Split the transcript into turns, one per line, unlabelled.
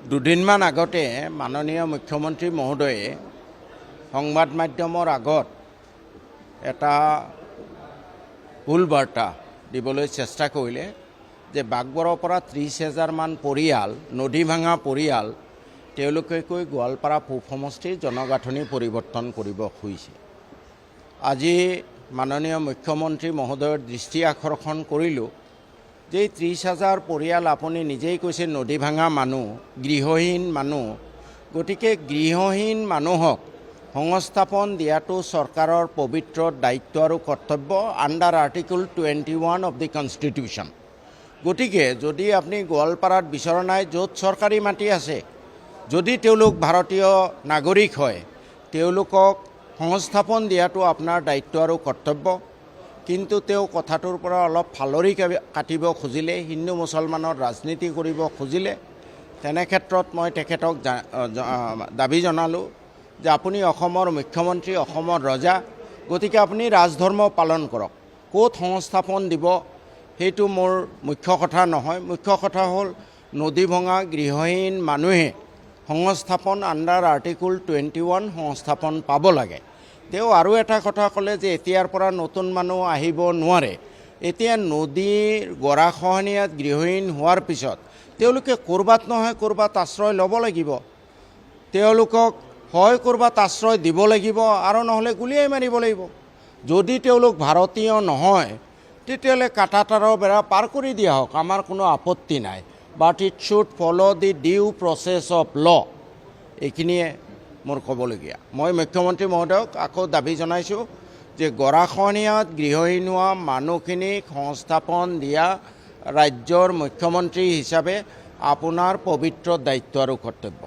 দুদিনমান আগতে মাননীয় মুখ্যমন্ত্ৰী মহোদয়ে সংবাদ মাধ্যমৰ আগত এটা ভুল বাৰ্তা দিবলৈ চেষ্টা কৰিলে যে বাগবৰৰ পৰা 30,000 মান পৰিয়াল নদী ভাঙা পৰিয়াল তেওঁলোকে কৈ গোৱালপাৰা পূব সমষ্টিৰ জনগাঁথনি পৰিৱৰ্তন কৰিব খুজিছে। আজি মাননীয় মুখ্যমন্ত্ৰী মহোদয়ৰ দৃষ্টি আকৰ্ষণ কৰিলোঁ যে 30,000 পৰিয়াল আপুনি নিজেই কৈছে নদী ভাঙা মানুহ, গৃহহীন মানুহ। গতিকে গৃহহীন মানুহক সংস্থাপন দিয়াটো চৰকাৰৰ পবিত্ৰ দায়িত্ব আৰু কৰ্তব্য under article 21 of the constitution. গতিকে যদি আপুনি গোৱালপাৰাত বিচৰা নাই, য'ত চৰকাৰী মাটি আছে, যদি তেওঁলোক ভাৰতীয় নাগৰিক হয়, তেওঁলোকক সংস্থাপন দিয়াটো আপোনাৰ দায়িত্ব আৰু কৰ্তব্য। কিন্তু তেওঁ কথাটোৰ পৰা অলপ ফালৰি কাটিব খুজিলে, হিন্দু মুছলমানৰ ৰাজনীতি কৰিব খুজিলে। তেনে ক্ষেত্ৰত মই তেখেতক দাবী জনালোঁ যে আপুনি অসমৰ মুখ্যমন্ত্ৰী, অসমৰ ৰজা, গতিকে আপুনি ৰাজধৰ্ম পালন কৰক। ক'ত সংস্থাপন দিব সেইটো মোৰ মুখ্য কথা নহয়। মুখ্য কথা হ'ল নদী ভঙা গৃহহীন মানুহে সংস্থাপন আণ্ডাৰ আৰ্টিকল 21 সংস্থাপন পাব লাগে। তেওঁ আৰু এটা কথা ক'লে যে এতিয়াৰ পৰা নতুন মানুহ আহিব নোৱাৰে। এতিয়া নদীৰ গৰাখহনীয়াত গৃহহীন হোৱাৰ পিছত তেওঁলোকে ক'ৰবাত নহয় ক'ৰবাত আশ্ৰয় ল'ব লাগিব। তেওঁলোকক হয় ক'ৰবাত আশ্ৰয় দিব লাগিব আৰু নহ'লে গুলিয়াই মাৰিব লাগিব। যদি তেওঁলোক ভাৰতীয় নহয় তেতিয়াহ'লে কাঁটাতাৰৰ বেৰা পাৰ কৰি দিয়া হওক, আমাৰ কোনো আপত্তি নাই। But it should follow' the due process of law'. এইখিনিয়ে মোৰ ক'বলগীয়া। মই মুখ্যমন্ত্ৰী মহোদয়ক আকৌ দাবী জনাইছোঁ যে গৰাখহনীয়াত গৃহহীন হোৱা মানুহখিনিক সংস্থাপন দিয়া ৰাজ্যৰ মুখ্যমন্ত্ৰী হিচাপে আপোনাৰ পবিত্ৰ দায়িত্ব আৰু কৰ্তব্য।